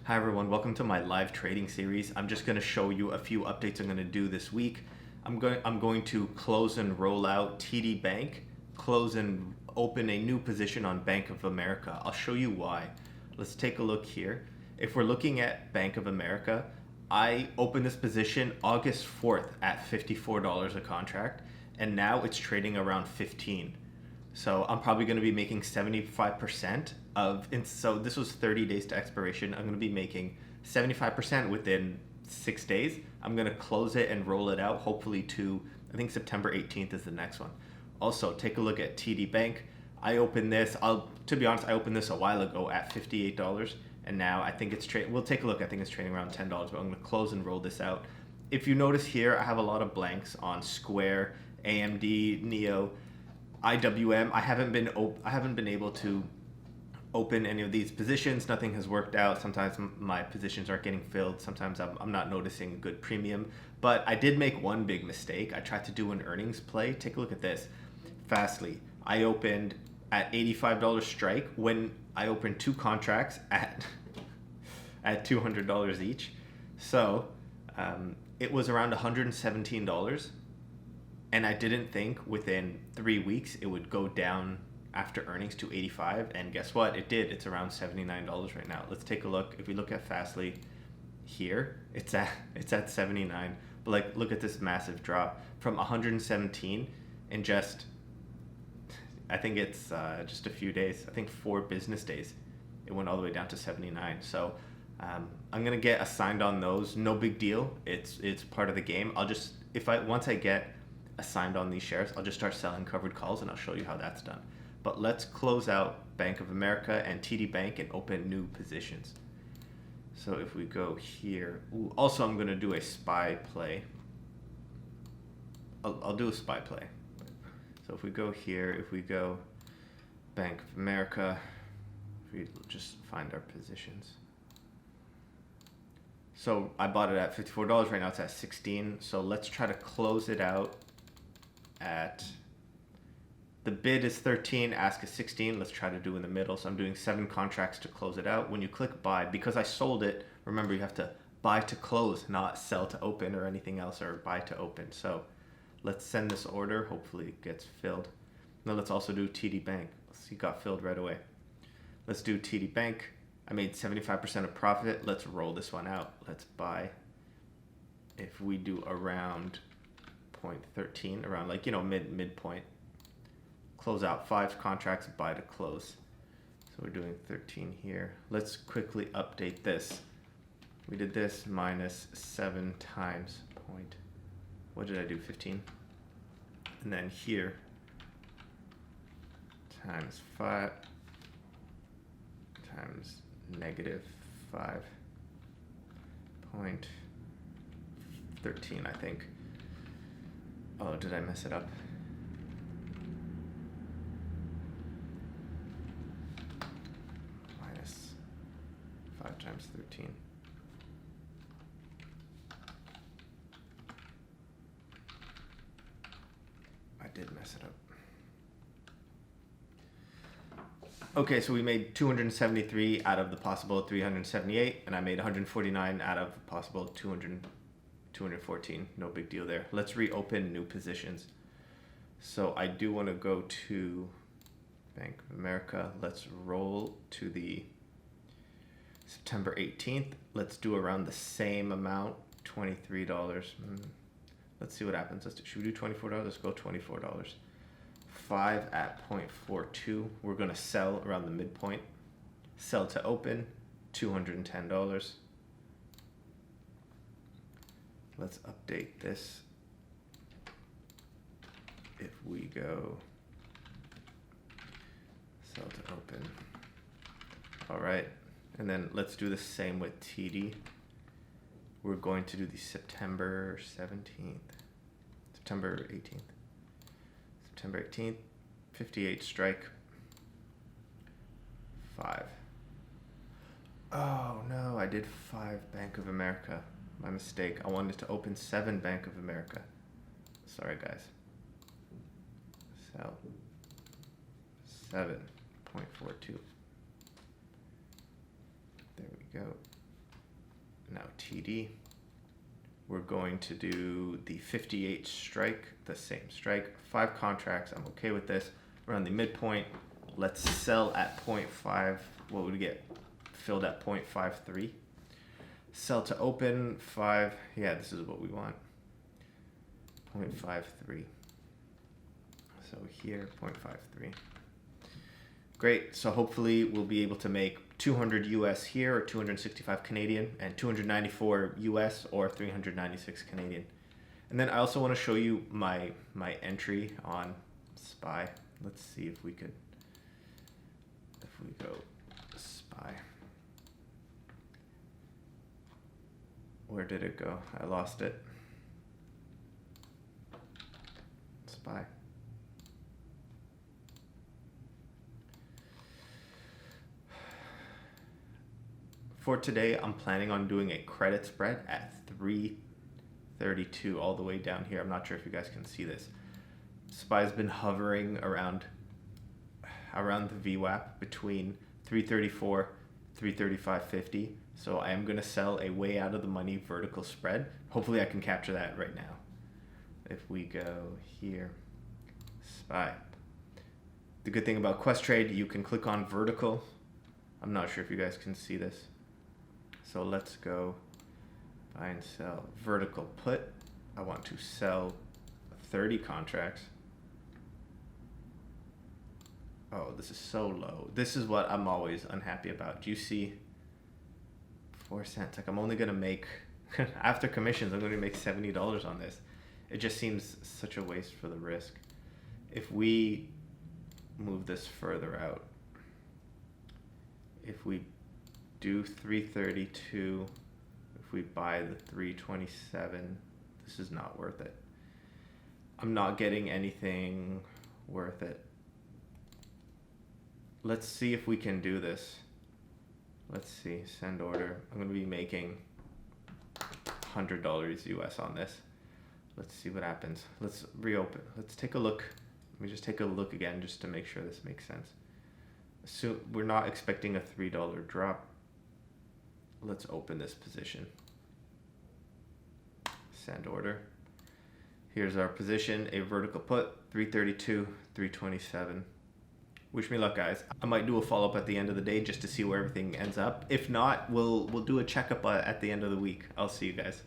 Hi everyone, welcome to my live trading series. I'm just going to show you a few updates I'm going to do this week. I'm going to close and roll out TD Bank, close and open a new position on Bank of America. I'll show you why. Let's take a look here. If we're looking at Bank of America, I opened this position August 4th at $54 a contract, and now it's trading around 15. So I'm probably going to be making 75% so this was 30 days to expiration. I'm going to be making 75% within 6 days. I'm going to close it and roll it out, hopefully to, I think September 18th is the next one. Also, take a look at TD Bank. I opened this, to be honest, I opened this a while ago at $58, and now I think it's trading, we'll take a look, I think it's trading around $10, but I'm going to close and roll this out. If you notice here, I have a lot of blanks on Square, AMD, Neo, IWM. I haven't been able to open any of these positions. Nothing has worked out. Sometimes my positions aren't getting filled. Sometimes I'm not noticing good premium. But I did make one big mistake. I tried to do an earnings play. Take a look at this. Fastly, I opened at $85 strike when I opened two contracts at $200 each. So it was around $117. And I didn't think within 3 weeks it would go down after earnings to 85, and guess what? It did. It's around $79 right now. Let's take a look. If we look at Fastly here, it's at 79. But like, look at this massive drop from 117 in just, I think it's just a few days. I think 4 business days. It went all the way down to 79. So I'm gonna get assigned on those. No big deal. It's part of the game. Once I get assigned on these shares, I'll just start selling covered calls, and I'll show you how that's done. But let's close out Bank of America and TD Bank and open new positions. So if we go here, also I'm going to do a SPY play. I'll do a SPY play. So if we go here, if we go Bank of America, if we just find our positions. So I bought it at $54, right now it's at 16. So let's try to close it out at, the bid is 13, ask is 16. Let's try to do in the middle. So I'm doing 7 contracts to close it out. When you click buy, because I sold it, remember you have to buy to close, not sell to open or anything else, or buy to open. So let's send this order. Hopefully it gets filled. Now let's also do TD Bank. Let's see, got filled right away. Let's do TD Bank. I made 75% of profit. Let's roll this one out. Let's buy. If we do around 0.13, around like, midpoint. Close out 5 contracts, buy to close. So we're doing 13 here. Let's quickly update this. We did this minus 7 times point. What did I do? 15. And then here times 5 times negative 5.13, I think. Oh, did I mess it up? Minus 5 times 13. I did mess it up. Okay, so we made 273 out of the possible 378, and I made 149 out of the possible 214. No big deal there. Let's reopen new positions. So I do want to go to Bank of America. Let's roll to the September 18th. Let's do around the same amount, $23. Let's see what happens. Should we do $24? Let's go $24. 5 at 0.42. We're going to sell around the midpoint. Sell to open, $210. Let's update this. If we go sell to open. All right. And then let's do the same with TD. We're going to do the September 18th. September 18th, 58 strike, 5. Oh no, I did 5 Bank of America. My mistake. I wanted to open 7 Bank of America. Sorry guys. Sell 7.42. There we go. Now TD. We're going to do the 58 strike, the same strike, 5 contracts. I'm okay with this. We're on the midpoint. Let's sell at 0.5. What would we get? Filled at 0.53. Sell to open 5. Yeah, this is what we want. 0.53. So here, 0.53. Great. So hopefully we'll be able to make 200 US here, or 265 Canadian, and 294 US or 396 Canadian. And then I also want to show you my entry on SPY. Let's see if we could, if we go SPY. Where did it go? I lost it. SPY. For today, I'm planning on doing a credit spread at 332 all the way down here. I'm not sure if you guys can see this. SPY's been hovering around the VWAP between 334, 335.50. So I am going to sell a way out of the money vertical spread. Hopefully I can capture that right now. If we go here, SPY. The good thing about Questrade, you can click on vertical. I'm not sure if you guys can see this. So let's go buy and sell vertical put. I want to sell 30 contracts. Oh, this is so low. This is what I'm always unhappy about. Do you see 4 cents? Like I'm only gonna make, after commissions, I'm gonna make $70 on this. It just seems such a waste for the risk. If we move this further out, if we do 332, if we buy the 327, this is not worth it. I'm not getting anything worth it. Let's see if we can do this. Let's see, send order. I'm gonna be making $100 US on this. Let's see what happens. Let's reopen. Let's take a look. Let me just take a look again just to make sure this makes sense. So we're not expecting a $3 drop. Let's open this position. Send order. Here's our position, a vertical put, 332, 327. Wish me luck, guys. I might do a follow-up at the end of the day just to see where everything ends up. If not, we'll do a checkup at the end of the week. I'll see you guys.